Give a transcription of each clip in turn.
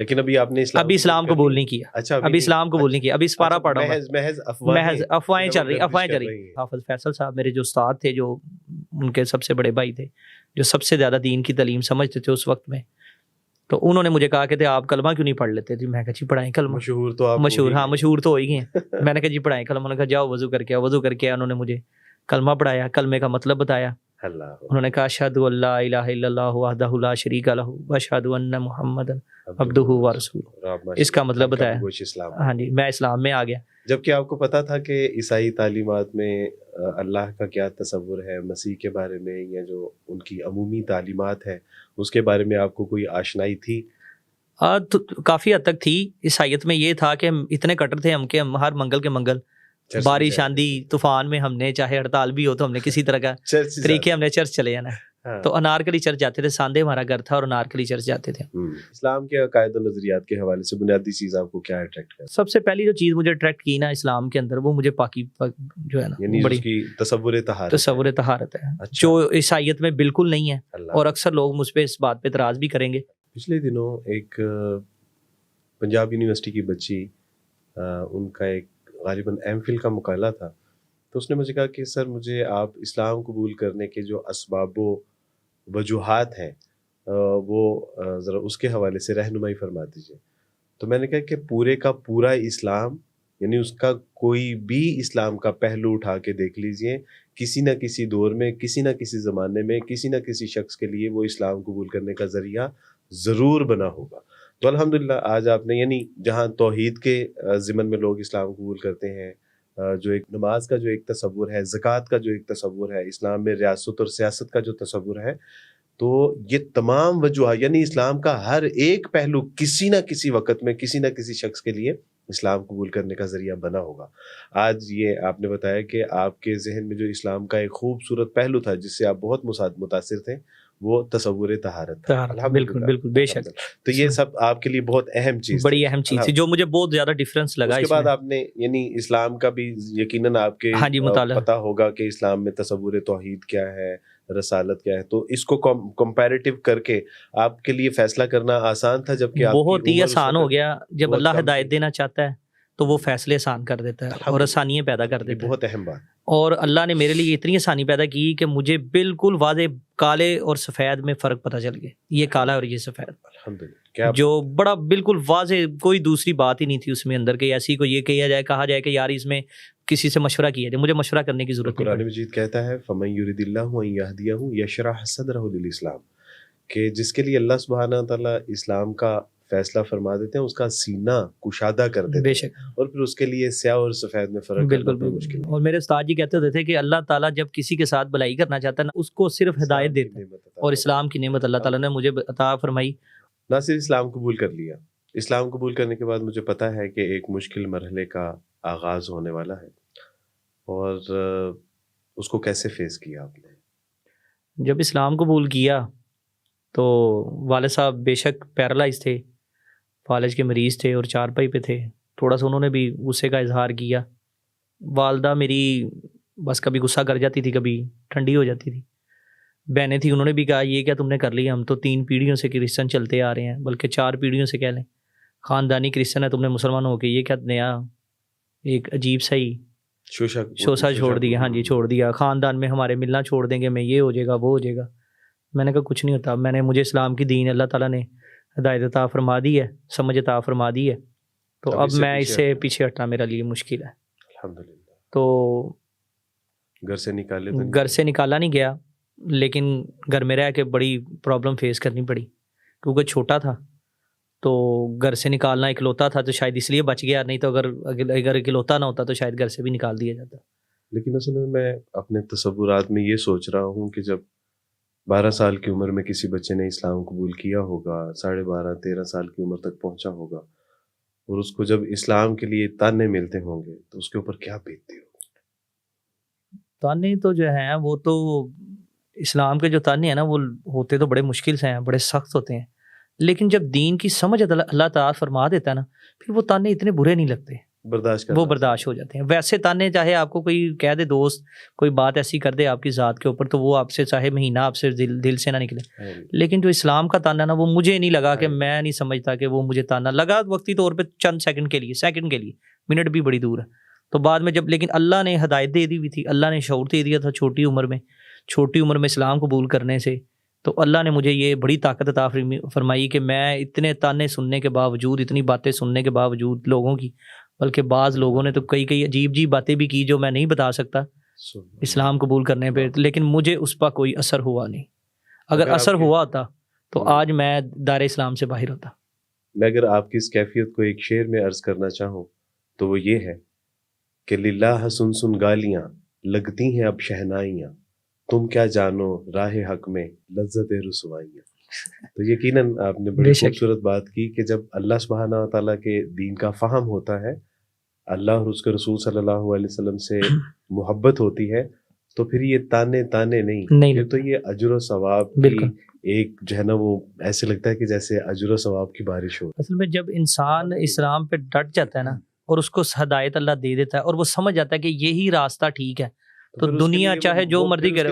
لیکن ابھی آپ نے ابھی اسلام قبول نہیں کیا. اچھا ابھی اسلام قبول نہیں کیا, ابھی سپارہ پڑھا ہوا, محض افواہیں چل رہی. حافظ فیصل صاحب میرے جو استاد تھے, جو ان کے سب سے بڑے بھائی تھے, جو سب سے زیادہ دین کی تعلیم سمجھتے تھے اس وقت میں, تو انہوں نے مجھے کہا کہ آپ کلمہ کیوں نہیں پڑھ لیتے تھے. میں کہا جی پڑھائیں کلمہ. مشہور تو ہو ہی گئے. میں نے کہا جی پڑھائیں کلمہ. انہوں نے کہا جاؤ وضو کر کے آؤ. وضو کر کے انہوں نے مجھے کلمہ پڑھایا, کلمے کا مطلب بتایا. انہوں نے کہا اشہد ان لا الہ الا اللہ وحدہ لا شریک لہ واشہد ان محمدا عبدہ ورسولہ. اس کا مطلب بتایا. ہاں جی, میں اسلام میں آ گیا. جبکہ آپ کو پتا تھا کہ عیسائی تعلیمات میں اللہ کا کیا تصور ہے, مسیح کے بارے میں, یا جو ان کی عمومی تعلیمات ہے اس کے بارے میں آپ کو کوئی آشنائی تھی؟ کافی حد تک تھی. عیسائیت میں یہ تھا کہ ہم اتنے کٹر تھے ہم کہ ہم ہر منگل کے منگل, بارش آندھی طوفان میں, ہم نے چاہے ہڑتال بھی ہو تو ہم نے کسی طرح کا طریقے ہم نے چرچ چلے جانا ہے. تو انارکلی چرچ جاتے تھے. ساندے ہمارا گھر تھا اور انارکلی چرچ جاتے تھے. اسلام کے عقائد و نظریات کے حوالے سے بنیادی چیز آپ کو کیا اٹریکٹ کرتی؟ سب سے پہلی جو چیز مجھے اٹریکٹ کی نا اسلام کے اندر, وہ مجھے پاکی جو ہے نا, بڑی تصور طہارت ہے, جو عیسائیت میں بالکل نہیں ہے. اور اکثر لوگ مجھ پہ اس بات پہ اعتراض بھی کریں گے. پچھلے دنوں ایک پنجاب یونیورسٹی کی بچی, ان کا ایک غالباً ایم فل کا مقالہ تھا, تو اس نے مجھے کہا کہ سر مجھے آپ اسلام قبول کرنے کے جو اسباب و وجوہات ہیں وہ ذرا اس کے حوالے سے رہنمائی فرما دیجیے. تو میں نے کہا کہ پورے کا پورا اسلام, یعنی اس کا کوئی بھی اسلام کا پہلو اٹھا کے دیکھ لیجئے, کسی نہ کسی دور میں, کسی نہ کسی زمانے میں, کسی نہ کسی شخص کے لیے وہ اسلام قبول کرنے کا ذریعہ ضرور بنا ہوگا. تو الحمدللہ آج آپ نے, یعنی جہاں توحید کے ضمن میں لوگ اسلام قبول کرتے ہیں, جو ایک نماز کا جو ایک تصور ہے, زکوٰۃ کا جو ایک تصور ہے, اسلام میں ریاست اور سیاست کا جو تصور ہے, تو یہ تمام وجوہات, یعنی اسلام کا ہر ایک پہلو کسی نہ کسی وقت میں کسی نہ کسی شخص کے لیے اسلام قبول کرنے کا ذریعہ بنا ہوگا. آج یہ آپ نے بتایا کہ آپ کے ذہن میں جو اسلام کا ایک خوبصورت پہلو تھا جس سے آپ بہت متاثر تھے, وہ تصور طہارت تھا. بالکل بالکل, بے شک. تو یہ سب آپ کے لیے بہت اہم چیز, بڑی اہم چیز تھی, جو مجھے بہت زیادہ ڈفرینس لگا. اس کے بعد آپ نے, یعنی اسلام کا بھی یقیناً آپ کے پتہ ہوگا کہ اسلام میں تصور توحید کیا ہے, رسالت کیا ہے, تو اس کو کمپیریٹیو کر کے آپ کے لیے فیصلہ کرنا آسان تھا, جبکہ بہت ہی آسان ہو گیا. جب اللہ ہدایت دینا چاہتا ہے تو وہ فیصلے آسان کر دیتا ہے اور آسانیاں پیدا کر دیتا ہے. بہت اہم بات. اور اللہ نے میرے لیے اتنی آسانی پیدا کی کہ مجھے بالکل واضح کالے اور سفید میں فرق پتہ چل گیا. یہ کالا اور یہ سفید, الحمدللہ, جو بڑا بالکل واضح, کوئی دوسری بات ہی نہیں تھی اس میں اندر کہ ایسی کو یہ کہا جائے کہ یار اس میں کسی سے مشورہ کیا جائے. مجھے مشورہ کرنے کی ضرورت نہیں. قرآن مجید کہتا ہے فَمَن يُرِدِ اللَّهُ أَن يَهْدِيَهُ يَشْرَحْ صَدْرَهُ لِلْإِسْلَامِ, کہ جس کے لیے اللہ سبحانہ تعالیٰ اسلام کا فیصلہ فرما دیتے ہیں, اس کا سینہ کشادہ کر دیتے ہیں, اور پھر اس کے لیے سیاہ اور سفید میں فرق کرنا مشکل ہے. اور میرے استاد جی کہتے ہوتے تھے کہ اللہ تعالیٰ جب کسی کے ساتھ بھلائی کرنا چاہتا ہے نا, اس کو صرف ہدایت دیتا ہے, اور اسلام کی نعمت اللہ تعالیٰ نے مجھے عطا فرمائی. نہ صرف اسلام قبول کر لیا, اسلام قبول کرنے کے بعد مجھے پتا ہے کہ ایک مشکل مرحلے کا آغاز ہونے والا ہے, اور اس کو کیسے فیس کیا آپ نے؟ جب اسلام قبول کیا تو والد صاحب بے شک پیرالائز تھے, فالج کے مریض تھے اور چارپائی پہ تھے. تھوڑا سا انہوں نے بھی غصے کا اظہار کیا. والدہ میری بس کبھی غصہ کر جاتی تھی, کبھی ٹھنڈی ہو جاتی تھی. بہنیں تھیں, انہوں نے بھی کہا یہ کیا تم نے کر لیا, ہم تو 3 پیڑھیوں سے کرسچن چلتے آ رہے ہیں, بلکہ 4 پیڑھیوں سے کہہ لیں, خاندانی کرسچن ہے, تم نے مسلمان ہو کے یہ کیا نیا ایک عجیب سا ہی شوشا چھوڑ دیا. ہاں جی, چھوڑ دیا. خاندان میں ہمارے ملنا چھوڑ دیں گے, میں یہ ہو جائے گا, وہ ہو جائے گا. میں نے کہا کچھ نہیں ہوتا. مجھے اسلام کی دین اللہ تعالیٰ نے ہدایت عطا فرما دی ہے, سمجھ عطا فرما دی ہے, تو اب میں اس سے پیچھے ہٹنا میرے لیے مشکل ہے. الحمدللہ. تو گھر سے نکالا نہیں گیا, لیکن گھر میں رہ کے بڑی پرابلم فیس کرنی پڑی, کیونکہ چھوٹا تھا. تو گھر سے نکالنا اکلوتا تھا تو شاید اس لیے بچ گیا, نہیں تو اگر اکلوتا نہ ہوتا تو شاید گھر سے بھی نکال دیا جاتا. لیکن اصل میں اپنے تصورات میں یہ سوچ رہا ہوں کہ جب 12 سال کی عمر میں کسی بچے نے اسلام قبول کیا ہوگا, 12.5-13 سال کی عمر تک پہنچا ہوگا, اور اس کو جب اسلام کے لیے تانے ملتے ہوں گے تو اس کے اوپر کیا بیتتی ہوگی؟ تانے تو جو ہیں وہ تو اسلام کے جو تانے ہیں نا, وہ ہوتے تو بڑے مشکل سے ہیں, بڑے سخت ہوتے ہیں, لیکن جب دین کی سمجھ اللہ تعالیٰ فرما دیتا ہے نا, پھر وہ تانے اتنے برے نہیں لگتے. برداشت وہ برداشت ہو جاتے ہیں. ویسے تانے چاہے آپ کو کوئی کہہ دے دوست, کوئی بات ایسی کر دے آپ کی ذات کے اوپر, تو وہ آپ سے چاہے مہینہ آپ سے دل سے نہ نکلے, لیکن جو اسلام کا تانا نا, وہ مجھے نہیں لگا کہ میں نہیں سمجھتا کہ وہ مجھے تانا لگا وقتی طور پہ چند سیکنڈ کے لیے, منٹ بھی بڑی دور ہے. تو بعد میں جب, لیکن اللہ نے ہدایت دے دی ہوئی تھی, اللہ نے شعور دے دیا تھا چھوٹی عمر میں اسلام قبول کرنے سے, تو اللہ نے مجھے یہ بڑی طاقت عطا فرمائی کہ میں اتنے تانے سننے کے باوجود, اتنی باتیں سننے کے باوجود لوگوں کی, بلکہ بعض لوگوں نے تو کئی عجیب باتیں بھی کی جو میں نہیں بتا سکتا اسلام قبول کرنے پہ, لیکن مجھے اس پر کوئی اثر ہوا نہیں. اگر اثر ہوا ہوتا تو آج میں دار اسلام سے باہر ہوتا. میں اگر آپ کی اس کیفیت کو ایک شعر میں عرض کرنا چاہوں تو وہ یہ ہے کہ للہ سن گالیاں لگتی ہیں اب شہنائیاں, تم کیا جانو راہ حق میں لذت رسوائیاں. تو یقیناً آپ نے بڑی خوبصورت بات کی کہ جب اللہ سبحانہ و تعالیٰ کے دین کا فہم ہوتا ہے, اللہ اور اس کے رسول صلی اللہ علیہ وسلم سے محبت ہوتی ہے, تو پھر یہ تانے نہیں, پھر تو یہ اجر و ثواب کی ایک جو ہے نا, وہ ایسے لگتا ہے کہ جیسے اجر و ثواب کی بارش ہو. اصل میں جب انسان اسلام پہ ڈٹ جاتا ہے نا, اور اس کو ہدایت اللہ دے دیتا ہے, اور وہ سمجھ جاتا ہے کہ یہی راستہ ٹھیک ہے, تو دنیا چاہے جو مرضی کرے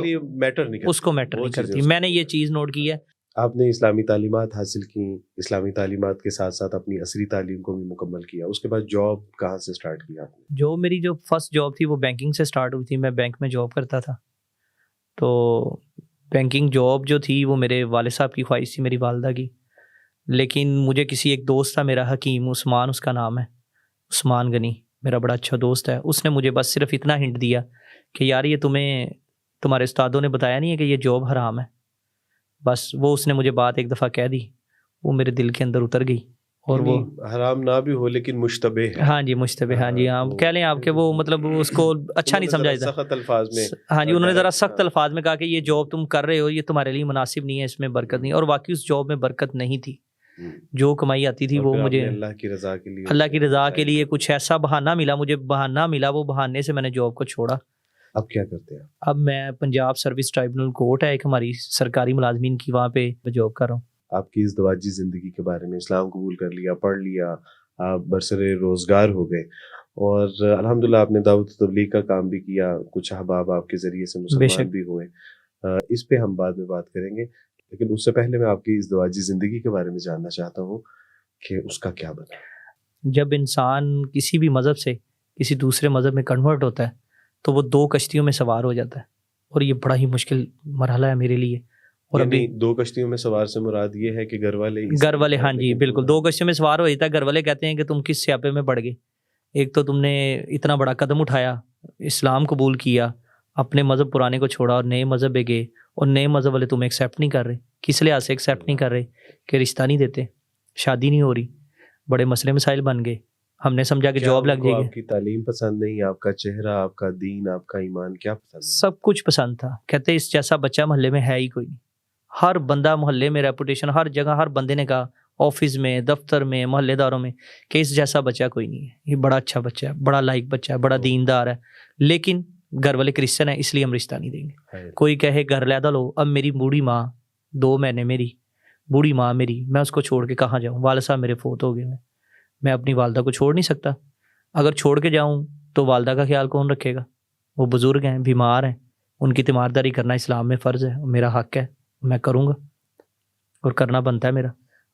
اس کو میٹر نہیں کرتی. میں نے یہ چیز نوٹ کی ہے. آپ نے اسلامی تعلیمات حاصل کی, اسلامی تعلیمات کے ساتھ ساتھ اپنی عصری تعلیم کو بھی مکمل کیا, اس کے بعد جاب کہاں سے سٹارٹ کیا آپ نے؟ میری جو فرسٹ جاب تھی وہ بینکنگ سے سٹارٹ ہوئی تھی. میں بینک میں جاب کرتا تھا, تو بینکنگ جاب جو تھی وہ میرے والد صاحب کی خواہش تھی, میری والدہ کی, لیکن مجھے کسی ایک دوست تھا میرا حکیم, عثمان اس کا نام ہے, عثمان غنی, میرا بڑا اچھا دوست ہے. اس نے مجھے بس صرف اتنا ہنٹ دیا کہ یار یہ تمہارے استادوں نے بتایا نہیں ہے کہ یہ جاب حرام ہے. بس وہ اس نے مجھے بات ایک دفعہ کہہ دی, وہ میرے دل کے اندر اتر گئی. اور وہ حرام نہ بھی ہو لیکن مشتبہ ہے. ہاں جی مشتبہ, ہاں جی, ہاں کہہ لیں آپ کہ وہ مطلب اس کو اچھا نہیں سمجھا جاتا. سخت الفاظ میں, ہاں جی, انہوں نے ذرا سخت الفاظ میں کہا کہ یہ جاب تم کر رہے ہو یہ تمہارے لیے مناسب نہیں ہے, اس میں برکت نہیں. اور واقعی اس جاب میں برکت نہیں تھی, جو کمائی آتی تھی وہ مجھے اللہ کی رضا کے لیے کچھ ایسا بہانہ ملا, وہ بہانے سے میں نے جاب کو چھوڑا. اب کیا کرتے ہیں؟ اب میں پنجاب سروس ٹرائبونل کورٹ ہے ایک ہماری سرکاری ملازمین کی, وہاں پہ جاب کر رہا ہوں. آپ کی ازدواجی زندگی کے بارے میں, اسلام قبول کر لیا, پڑھ لیا, آپ برسر روزگار ہو گئے, اور الحمدللہ آپ نے دعوت و تبلیغ کا کام بھی کیا, کچھ احباب آپ کے ذریعے سے مسلمان بھی ہوئے. اس پہ ہم بعد میں بات کریں گے, لیکن اس سے پہلے میں آپ کی ازدواجی زندگی کے بارے میں جاننا چاہتا ہوں کہ اس کا کیا بنا. جب انسان کسی بھی مذہب سے کسی دوسرے مذہب میں کنورٹ ہوتا ہے تو وہ 2 کشتیوں میں سوار ہو جاتا ہے, اور یہ بڑا ہی مشکل مرحلہ ہے میرے لیے. اور ابھی 2 کشتیوں میں سوار سے مراد یہ ہے کہ گھر والے ہاں جی بالکل 2 کشتیوں میں سوار ہو جاتا ہے. گھر والے کہتے ہیں کہ تم کس سیاپے میں پڑ گئے, ایک تو تم نے اتنا بڑا قدم اٹھایا, اسلام قبول کیا, اپنے مذہب پرانے کو چھوڑا اور نئے مذہب پہ گئے, اور نئے مذہب والے تمہیں ایکسیپٹ نہیں کر رہے. کس لحاظ سے ایکسیپٹ نہیں کر رہے؟ کہ رشتہ نہیں دیتے, شادی نہیں ہو رہی, بڑے مسئلے مسائل بن گئے. ہم نے سمجھا کہ جاب لگ جائے گی. آپ کی تعلیم پسند نہیں, آپ کا چہرہ, آپ کا دین, آپ کا ایمان, کیا پسند؟ سب کچھ پسند تھا. کہتے اس جیسا بچہ محلے میں ہے ہی کوئی نہیں. ہر بندہ محلے میں, ریپوٹیشن ہر جگہ, ہر بندے نے کہا, آفس میں, دفتر میں, محلے داروں میں, کہ اس جیسا بچہ کوئی نہیں ہے. یہ بڑا اچھا بچہ ہے, بڑا لائق بچہ ہے, بڑا دیندار ہے, لیکن گھر والے کرسچن ہیں اس لیے ہم رشتہ نہیں دیں گے. کوئی کہے گھر لیدا لو, اب میری بوڑھی ماں 2 مہینے میری بوڑھی ماں میری, میں اس کو چھوڑ کے کہاں جاؤں؟ والد صاحب میرے فوت ہو گئے, میں اپنی والدہ کو چھوڑ نہیں سکتا. اگر چھوڑ کے جاؤں تو والدہ کا خیال کون رکھے گا؟ وہ بزرگ ہیں, بیمار ہیں, ان کی تیمارداری کرنا اسلام میں فرض ہے, میرا حق ہے, میں کروں گا اور کرنا بنتا ہے میرا.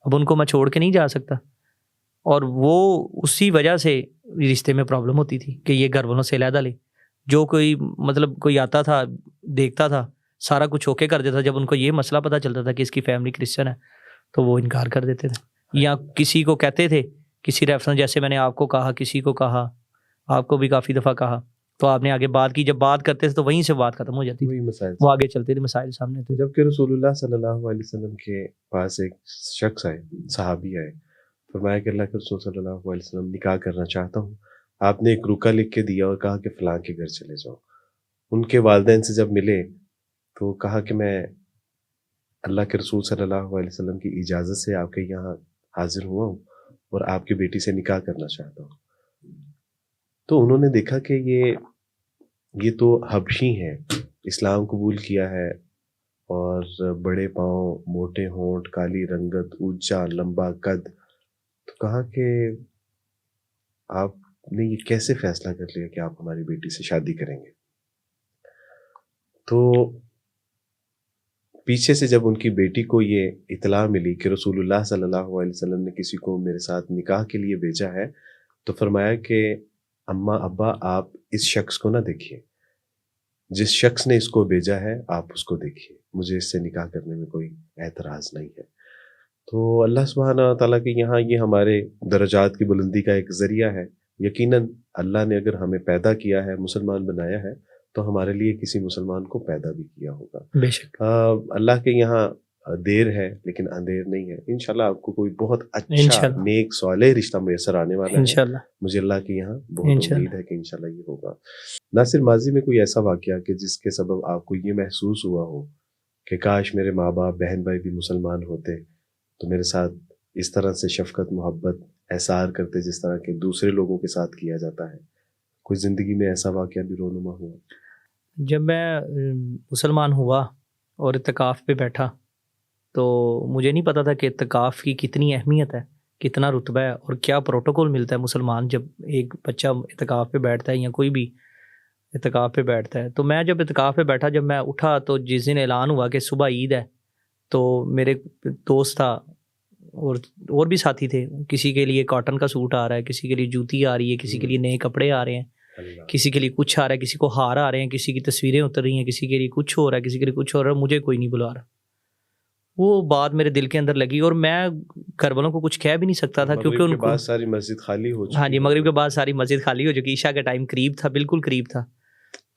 اب ان کو میں چھوڑ کے نہیں جا سکتا. اور وہ اسی وجہ سے رشتے میں پرابلم ہوتی تھی کہ یہ گھر والوں سے علیحدہ لے. جو کوئی آتا تھا, دیکھتا تھا, سارا کچھ اوکے کر دیتا. جب ان کو یہ مسئلہ پتہ چلتا تھا کہ اس کی فیملی کرسچن ہے تو وہ انکار کر دیتے تھے. یا کسی کو کہتے تھے, کسی ریفرنس, جیسے میں نے آپ کو کہا, کسی کو کہا, آپ کو بھی کافی دفعہ کہا, تو آپ نے آگے بات کی. جب بات کرتے تھے تو وہیں سے بات ختم ہو جاتی تھی, وہ آگے چلتے تھے, مسائل سامنے تھے. جب کہ رسول اللہ صلی اللہ علیہ وسلم کے پاس ایک شخص آئے, صحابی آئے, فرمایا کہ اللہ کے رسول صلی اللہ علیہ وسلم نکاح کرنا چاہتا ہوں. آپ نے ایک رکا لکھ کے دیا اور کہا کہ فلاں کے گھر چلے جاؤ. ان کے والدین سے جب ملے تو کہا کہ میں اللہ کے رسول صلی اللہ علیہ وسلم کی اجازت سے آپ کے یہاں حاضر ہوا ہوں اور آپ کی بیٹی سے نکاح کرنا چاہتا ہوں. تو انہوں نے دیکھا کہ یہ تو حبشی ہیں, اسلام قبول کیا ہے, اور بڑے پاؤں, موٹے ہونٹ, کالی رنگت, اونچا لمبا قد. تو کہا کہ آپ نے یہ کیسے فیصلہ کر لیا کہ آپ ہماری بیٹی سے شادی کریں گے؟ تو پیچھے سے جب ان کی بیٹی کو یہ اطلاع ملی کہ رسول اللہ صلی اللہ علیہ وسلم نے کسی کو میرے ساتھ نکاح کے لیے بھیجا ہے، تو فرمایا کہ اماں ابا آپ اس شخص کو نہ دیکھیے، جس شخص نے اس کو بھیجا ہے آپ اس کو دیکھیے، مجھے اس سے نکاح کرنے میں کوئی اعتراض نہیں ہے۔ تو اللہ سبحانہ تعالیٰ کے یہاں یہ ہمارے درجات کی بلندی کا ایک ذریعہ ہے۔ یقیناً اللہ نے اگر ہمیں پیدا کیا ہے، مسلمان بنایا ہے، تو ہمارے لیے کسی مسلمان کو پیدا بھی کیا ہوگا۔ بے شک اللہ کے یہاں دیر ہے لیکن اندھیر نہیں ہے۔ انشاءاللہ آپ کو کوئی بہت اچھا انشاءاللہ نیک صالح رشتہ میسر آنے والا ہے۔ انشاءاللہ مجھے اللہ کے یہاں بہت انشاءاللہ امید ہے کہ انشاءاللہ یہ ہوگا۔ ناصر، ماضی میں کوئی ایسا واقعہ کہ جس کے سبب آپ کو یہ محسوس ہوا ہو کہ کاش میرے ماں باپ بہن بھائی بھی مسلمان ہوتے تو میرے ساتھ اس طرح سے شفقت محبت احسار کرتے جس طرح کے دوسرے لوگوں کے ساتھ کیا جاتا ہے؟ کوئی زندگی میں ایسا واقعہ بھی رونما ہوا؟ جب میں مسلمان ہوا اور اعتکاف پہ بیٹھا تو مجھے نہیں پتا تھا کہ اعتکاف کی کتنی اہمیت ہے، کتنا رتبہ ہے اور کیا پروٹوکول ملتا ہے مسلمان جب ایک بچہ اعتکاف پہ بیٹھتا ہے یا کوئی بھی اعتکاف پہ بیٹھتا ہے۔ تو میں جب اعتکاف پہ بیٹھا، جب میں اٹھا تو جس دن اعلان ہوا کہ صبح عید ہے، تو میرے دوست تھا اور بھی ساتھی تھے، کسی کے لیے کاٹن کا سوٹ آ رہا ہے، کسی کے لیے جوتی آ رہی ہے، کسی کے لیے نئے کپڑے آ رہے ہیں، کسی کے لیے کچھ آ رہا ہے، کسی کو ہار آ رہے ہیں، کسی کی تصویریں اتر رہی ہیں، کسی کے لیے کچھ ہو رہا ہے، کسی کے لیے کچھ ہو رہا ہے، مجھے کوئی نہیں بلا رہا۔ وہ بات میرے دل کے اندر لگی اور میں گھر والوں کو کچھ کہہ بھی نہیں سکتا تھا کیونکہ ان کو ساری مسجد خالی ہو چکی۔ ہاں جی، مغرب کے بعد ساری مسجد خالی ہو چکی، عشاء کا ٹائم قریب تھا، بالکل قریب تھا۔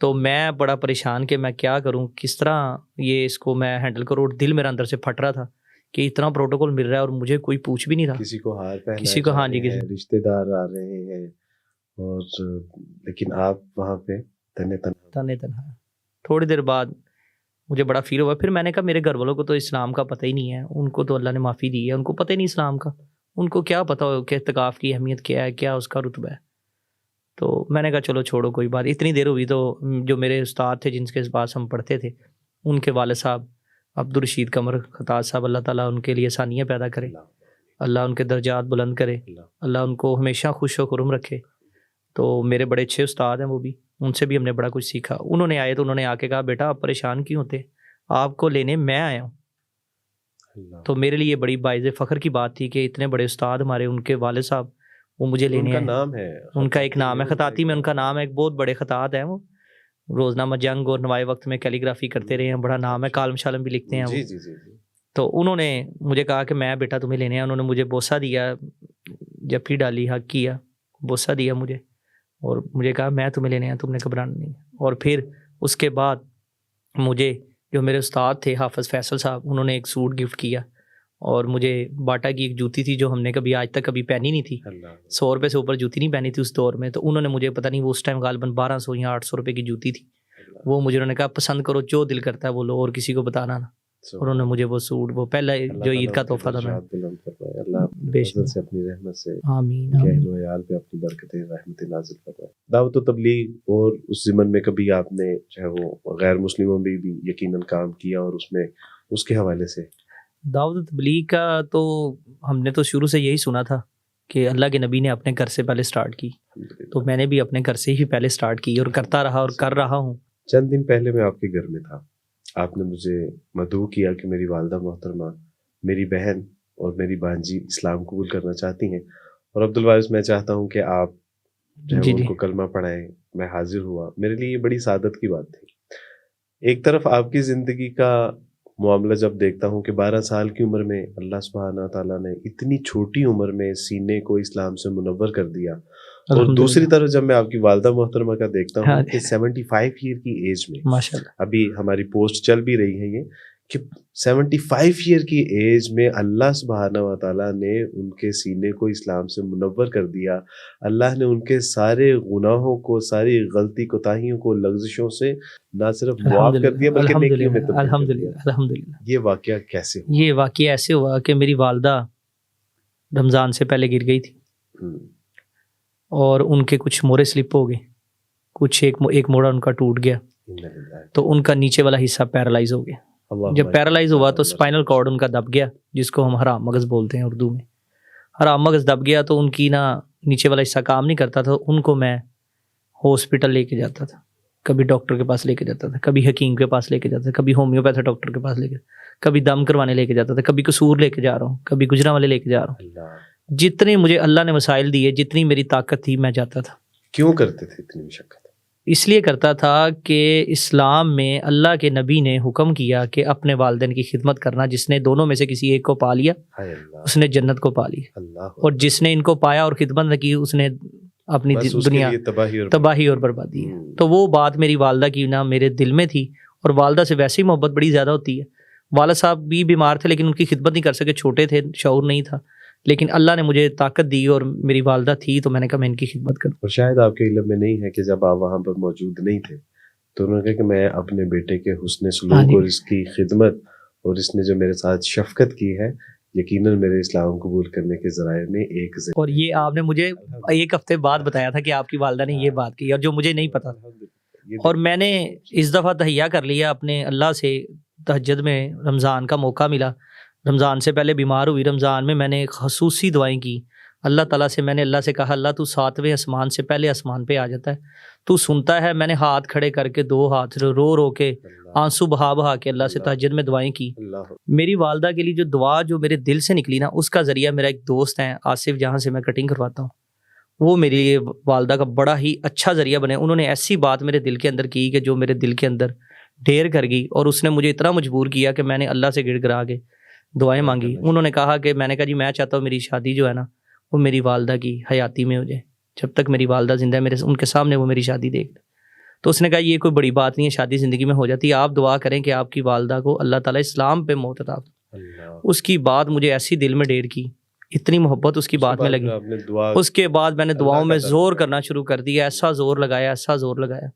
تو میں بڑا پریشان کہ میں کیا کروں، کس طرح یہ اس کو میں ہینڈل کروں، اور دل میرا اندر سے پھٹ رہا تھا کہ اتنا پروٹوکول مل رہا ہے اور مجھے کوئی پوچھ بھی نہیں رہا، کسی کو ہار پہنا کسی کو، ہاں جی، کسی رشتے دار آ رہے ہیں، اور لیکن آپ وہاں پہ تنہا۔ تھوڑی دیر بعد مجھے بڑا فیل ہوا، پھر میں نے کہا میرے گھر والوں کو تو اسلام کا پتہ ہی نہیں ہے، ان کو تو اللہ نے معافی دی ہے، ان کو پتہ ہی نہیں اسلام کا، ان کو کیا پتہ ہو کہ اعتکاف کی اہمیت کیا ہے، کیا اس کا رتبہ ہے۔ تو میں نے کہا چلو چھوڑو کوئی بات، اتنی دیر ہوئی تو جو میرے استاد تھے جن کے پاس ہم پڑھتے تھے، ان کے والد صاحب عبدالرشید قمر خطاط صاحب، اللہ تعالیٰ ان کے لیے آسانیاں پیدا کرے، اللہ ان کے درجات بلند کرے، اللہ ان کو ہمیشہ خوش و خرم رکھے۔ تو میرے بڑے اچھے استاد ہیں وہ بھی، ان سے بھی ہم نے بڑا کچھ سیکھا۔ انہوں نے آئے تو انہوں نے آ کے کہا بیٹا آپ پریشان کیوں ہوتے، آپ کو لینے میں آیا ہوں۔ تو میرے لیے بڑی باعث فخر کی بات تھی کہ اتنے بڑے استاد ہمارے، ان کے والد صاحب وہ مجھے لینے آئے۔ نام ہے، ان کا ایک نام ہے خطاطی میں، ان کا نام ہے، ایک بہت بڑے خطاط ہیں وہ، روزنامہ جنگ اور نوائے وقت میں کیلیگرافی کرتے رہے ہیں، بڑا نام ہے، کالم شالم بھی لکھتے ہیں وہ۔ تو انہوں نے مجھے کہا کہ میں بیٹا تمہیں لینے آیا، انہوں نے مجھے بوسہ دیا، جپی ڈالی، حق کیا، بوسہ دیا مجھے، اور مجھے کہا میں تمہیں لینے آیا، تم نے گھبرانا نہیں۔ اور پھر اس کے بعد مجھے جو میرے استاد تھے حافظ فیصل صاحب، انہوں نے ایک سوٹ گفٹ کیا، اور مجھے باٹا کی ایک جوتی تھی جو ہم نے کبھی آج تک کبھی پہنی نہیں تھی، 100 روپے سے اوپر جوتی نہیں پہنی تھی اس دور میں، تو انہوں نے مجھے پتہ نہیں وہ اس ٹائم غالباً 1200 یا 800 روپے کی جوتی تھی، وہ مجھے انہوں نے کہا پسند کرو، جو دل کرتا ہے وہ لو اور کسی کو بتانا نہ۔ انہوں نے مجھے وہ سوٹ، وہ پہلا جو عید کا تحفہ تھا، میں بے شک سے اپنی رحمت سے آمین اہل و عیال پہ اپنی برکتیں رحمتیں نازل فرمائے۔ دعوت و تبلیغ اور اس ضمن میں کبھی آپ نے چاہے وہ غیر مسلموں میں بھی یقیناً کام کیا، اور اس میں اس کے حوالے سے دعوت و تبلیغ کا تو ہم نے تو شروع سے یہی سنا تھا کہ اللہ کے نبی نے اپنے گھر سے پہلے سٹارٹ کی، تو میں نے بھی اپنے گھر سے ہی پہلے سٹارٹ کی اور کرتا رہا اور کر رہا ہوں۔ چند دن پہلے میں آپ کے گھر میں تھا، آپ نے مجھے مدعو کیا کہ میری والدہ محترمہ، میری بہن اور میری بانجی اسلام قبول کرنا چاہتی ہیں، اور عبدالوارث میں چاہتا ہوں کہ آپ ان کو کلمہ پڑھائیں۔ میں حاضر ہوا، میرے لیے یہ بڑی سعادت کی بات تھی۔ ایک طرف آپ کی زندگی کا معاملہ جب دیکھتا ہوں کہ 12 سال کی عمر میں اللہ سبحانہ تعالیٰ نے اتنی چھوٹی عمر میں سینے کو اسلام سے منور کر دیا، اور دوسری طرف جب میں آپ کی والدہ محترمہ کا دیکھتا ہوں کہ 75 ایئر کی ایج میں، ماشاءاللہ ابھی ہماری پوسٹ چل بھی رہی ہے یہ کہ 75 ایئر کی ایج میں اللہ سبحانہ و تعالیٰ نے ان کے سینے کو اسلام سے منور کر دیا، اللہ نے ان کے سارے گناہوں کو، ساری غلطی کوتاہیوں کو، لغزشوں سے نہ صرف معاف کر دیا بلکہ نیکیوں میں تبدیل کر دیا۔ الحمدللہ۔ یہ واقعہ کیسے ہوا؟ یہ واقعہ ایسے ہوا کہ میری والدہ رمضان سے پہلے گر گئی تھی، اور ان کے کچھ مورے سلپ ہو گئے، کچھ ایک موڑا ان کا ٹوٹ گیا، تو ان کا نیچے والا حصہ پیرالائز ہو گیا۔ جب پیرالائز ہوا تو اسپائنل کارڈ ان کا دب گیا، جس کو ہم حرام مغز بولتے ہیں اردو میں، حرام مغز دب گیا تو ان کی نا نیچے والا حصہ کام نہیں کرتا تھا، ان کو میں ہاسپٹل لے کے جاتا تھا، کبھی ڈاکٹر کے پاس لے کے جاتا تھا، کبھی حکیم کے پاس لے کے جاتا تھا، کبھی ہومیوپیتھ ڈاکٹر کے پاس لے کے، کبھی دم کروانے لے کے جاتا تھا، کبھی قصور لے کے جا رہا ہوں، کبھی گجرانوالے لے کے جا رہا ہوں. اللہ، جتنے مجھے اللہ نے وسائل دیے، جتنی میری طاقت تھی، میں جاتا تھا. کیوں کرتے تھے اتنی مشقت؟ اس لیے کرتا تھا کہ اسلام میں اللہ کے نبی نے حکم کیا کہ اپنے والدین کی خدمت کرنا. جس نے دونوں میں سے کسی ایک کو پا لیا ہائے اللہ، اس نے جنت کو پا لی، اللہ، اور جس نے ان کو پایا اور خدمت نہ کی اس نے اپنی بس اس کے دنیا لیے تباہی اور بربادی ہے. ہوں. تو وہ بات میری والدہ کی نا میرے دل میں تھی، اور والدہ سے ویسے ہی محبت بڑی زیادہ ہوتی ہے. والد صاحب بھی بیمار تھے لیکن ان کی خدمت نہیں کر سکے، چھوٹے تھے، شعور نہیں تھا، لیکن اللہ نے مجھے طاقت دی اور میری والدہ تھی تو میں نے کہا میں ان کی خدمت کروں. اور شاید آپ کے علم میں نہیں ہے کہ جب آپ وہاں پر موجود نہیں تھے تو انہوں نے کہا کہ میں اپنے بیٹے کے حسن سلوک اور اس کی خدمت اور اس نے جو میرے ساتھ شفقت کی ہے یقیناً میرے اسلام قبول کرنے کے ذرائع میں ایک ذریعہ. اور یہ آپ نے مجھے ایک ہفتے بعد بتایا تھا کہ آپ کی والدہ نے یہ بات کی، اور جو مجھے نہیں پتا تھا. اور میں نے اس دفعہ تہیہ کر لیا اپنے اللہ سے، تہجد میں رمضان کا موقع ملا، رمضان سے پہلے بیمار ہوئی، رمضان میں نے خصوصی دعائیں کی اللہ تعالیٰ سے. میں نے اللہ سے کہا اللہ تو 7ویں آسمان سے پہلے آسمان پہ آ جاتا ہے، تو سنتا ہے. میں نے ہاتھ کھڑے کر کے 2 ہاتھ رو کے آنسو بہا کے اللہ سے تہجد میں دعائیں کی. میری والدہ کے لیے جو دعا جو میرے دل سے نکلی نا، اس کا ذریعہ میرا ایک دوست ہے آصف، جہاں سے میں کٹنگ کرواتا ہوں، وہ میرے لیے والدہ کا بڑا ہی اچھا ذریعہ بنے. انہوں نے ایسی بات میرے دل کے اندر کی کہ جو میرے دل کے اندر ڈھیر کر گئی، اور اس نے مجھے اتنا مجبور کیا کہ میں نے اللہ سے گڑ گڑا کے دعائیں مانگی. انہوں نے کہا کہ میں نے کہا جی میں چاہتا ہوں میری شادی جو ہے نا وہ میری والدہ کی حیاتی میں ہو جائے، جب تک میری والدہ زندہ ہے میرے ان کے سامنے وہ میری شادی دیکھ لیں. تو اس نے کہا یہ کوئی بڑی بات نہیں ہے، شادی زندگی میں ہو جاتی ہے، آپ دعا کریں کہ آپ کی والدہ کو اللہ تعالیٰ اسلام پہ موت عطا فرمائے. اس کی بات مجھے ایسی دل میں ڈیر کی، اتنی محبت اس کی بات میں لگی. اس کے بعد میں نے دعاؤں میں زور کرنا شروع کر دیا، ایسا زور لگایا.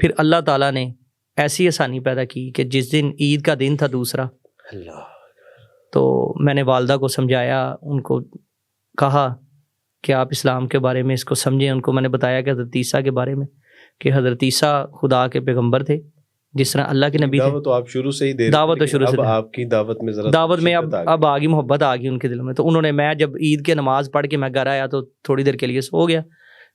پھر اللہ تعالیٰ نے ایسی آسانی پیدا کی کہ جس دن عید کا دن تھا دوسرا، تو میں نے والدہ کو سمجھایا، ان کو کہا کہ آپ اسلام کے بارے میں اس کو سمجھیں. ان کو میں نے بتایا کہ حضرت عیسیٰ کے بارے میں، کہ حضرت عیسیٰ خدا کے پیغمبر تھے جس طرح اللہ کے نبی تھے. دعوت تو آپ شروع سے ہی دے رہے ہیں، دعوت تو شروع سے آپ کی دعوت میں ذرا اب آگی محبت آ گئی ان کے دل میں. تو انہوں نے، میں جب عید کے نماز پڑھ کے میں گھر آیا تو تھوڑی دیر کے لیے سو گیا.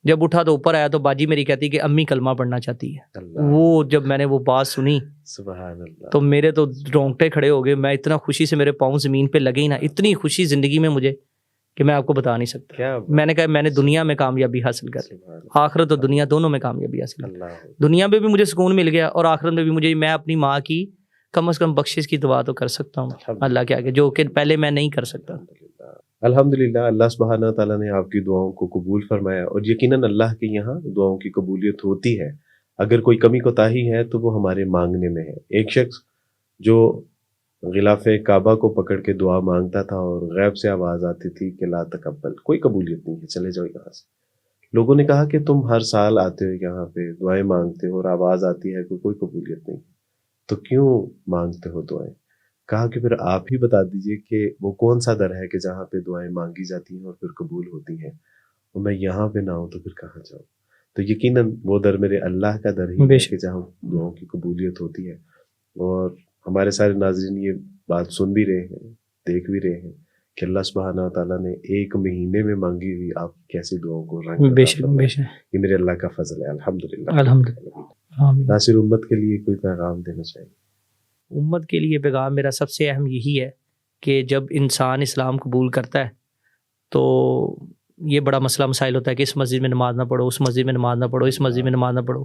جب اٹھا تو اوپر آیا تو باجی میری کہتی کہ امی کلمہ پڑھنا چاہتی ہے. وہ جب میں نے وہ بات سنی سبحان اللہ، تو میرے تو رونگٹے کھڑے ہو گئے. میں اتنا خوشی سے، میرے پاؤں زمین پہ لگے ہی نا، اتنی خوشی زندگی میں مجھے کہ میں آپ کو بتا نہیں سکتا. میں نے کہا میں نے دنیا میں کامیابی حاصل کر لی، آخرت اور دنیا دونوں میں کامیابی حاصل کر لی. دنیا میں بھی مجھے سکون مل گیا اور آخرت میں بھی مجھے، میں اپنی ماں کی کم از کم بخشش کی دعا تو کر سکتا ہوں اللہ کے آگے، جو کہ پہلے میں نہیں کر سکتا. الحمدللہ اللہ سبحانہ تعالیٰ نے آپ کی دعاؤں کو قبول فرمایا، اور یقیناً اللہ کے یہاں دعاؤں کی قبولیت ہوتی ہے. اگر کوئی کمی کوتاہی ہے تو وہ ہمارے مانگنے میں ہے. ایک شخص جو غلاف کعبہ کو پکڑ کے دعا مانگتا تھا اور غیب سے آواز آتی تھی کہ لا تقبل، کوئی قبولیت نہیں ہے، چلے جاؤ یہاں سے. لوگوں نے کہا کہ تم ہر سال آتے ہو یہاں پہ دعائیں مانگتے ہو اور آواز آتی ہے کہ کوئی قبولیت نہیں، تو کیوں مانگتے ہو دعائیں؟ کہا کہ پھر آپ ہی بتا دیجئے کہ وہ کون سا در ہے کہ جہاں پہ دعائیں مانگی جاتی ہیں اور پھر قبول ہوتی ہیں، اور میں یہاں پہ نہ ہوں تو پھر کہاں جاؤں؟ تو یقیناً وہ در میرے اللہ کا در ہی ہے کہ جہاں دعاؤں کی قبولیت ہوتی ہے. اور ہمارے سارے ناظرین یہ بات سن بھی رہے ہیں، دیکھ بھی رہے ہیں کہ اللہ سبحانہ تعالیٰ نے ایک مہینے میں مانگی ہوئی آپ کیسی دعاؤں کو رنگ بے شک یہ میرے اللہ کا فضل ہے. الحمدللہ. ناصر امت کے لیے کوئی پیغام دینا چاہیے؟ امت کے لیے پیغام میرا سب سے اہم یہی ہے کہ جب انسان اسلام قبول کرتا ہے تو یہ بڑا مسئلہ مسائل ہوتا ہے کہ اس مسجد میں نماز نہ پڑھو، اس مسجد میں نماز نہ پڑھو، اس مسجد میں نماز نہ پڑھو.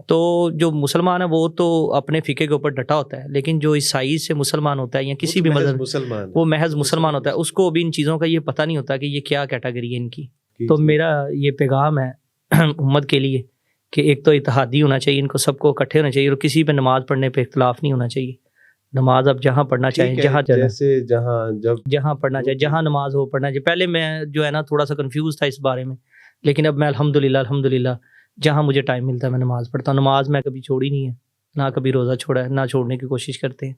تو جو مسلمان ہے وہ تو اپنے فقہ کے اوپر ڈٹا ہوتا ہے، لیکن جو عیسائی سے مسلمان ہوتا ہے یا کسی بھی مذہب وہ محض مسلمان ہوتا ہے، اس کو بھی ان چیزوں کا یہ پتہ نہیں ہوتا کہ یہ کیا کیٹیگری ہے ان کی. تو میرا یہ پیغام ہے امت کے لیے کہ ایک تو اتحادی ہونا چاہیے، ان کو سب کو اکٹھے ہونا چاہیے، اور کسی پہ نماز پڑھنے پہ اختلاف نہیں ہونا چاہیے. نماز اب جہاں پڑھنا چاہیے، جہاں پڑھنا چاہیے، جہاں نماز ہو پڑھنا چاہیے. پہلے میں جو ہے نا تھوڑا سا کنفیوز تھا اس بارے میں، لیکن اب میں الحمدللہ جہاں مجھے ٹائم ملتا ہے میں نماز پڑھتا ہوں. نماز میں کبھی چھوڑی نہیں ہے، نہ کبھی روزہ چھوڑا ہے، نہ چھوڑنے کی کوشش کرتے ہیں.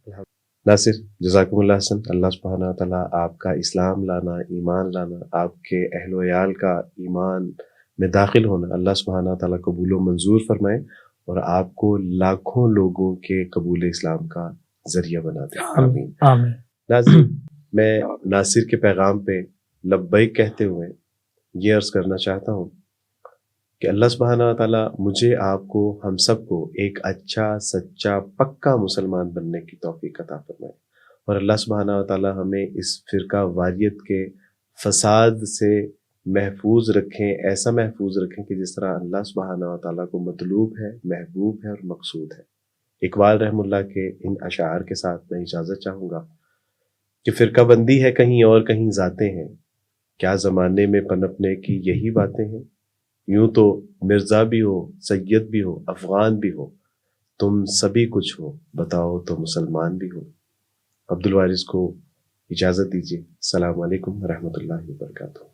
ناصر جزاکم اللہ حسن. اللہ سبحانہ تعالیٰ آپ کا اسلام لانا، ایمان لانا، آپ کے اہل و عیال کا ایمان میں داخل ہونا اللہ سبحانہ تعالیٰ قبول و منظور فرمائے، اور آپ کو لاکھوں لوگوں کے قبول اسلام کا ذریعہ بنا دے. آمین. آمین. ناظرین، میں ناصر کے پیغام پہ لبیک کہتے ہوئے یہ عرض کرنا چاہتا ہوں کہ اللہ سبحانہ تعالیٰ مجھے، آپ کو، ہم سب کو ایک اچھا، سچا، پکا مسلمان بننے کی توفیق عطا فرمائے، اور اللہ سبحانہ تعالیٰ ہمیں اس فرقہ واریت کے فساد سے محفوظ رکھیں، ایسا محفوظ رکھیں کہ جس طرح اللہ سبحانہ تعالیٰ کو مطلوب ہے، محبوب ہے اور مقصود ہے۔ اقبال رحم اللہ کے ان اشعار کے ساتھ میں اجازت چاہوں گا کہ فرقہ بندی ہے کہیں اور کہیں ذاتیں ہیں، کیا زمانے میں پنپنے کی یہی باتیں ہیں، یوں تو مرزا بھی ہو، سید بھی ہو، افغان بھی ہو، تم سبھی کچھ ہو، بتاؤ تو مسلمان بھی ہو۔ عبدالوارث کو اجازت دیجیے۔ السلام علیکم ورحمۃ اللہ وبرکاتہ۔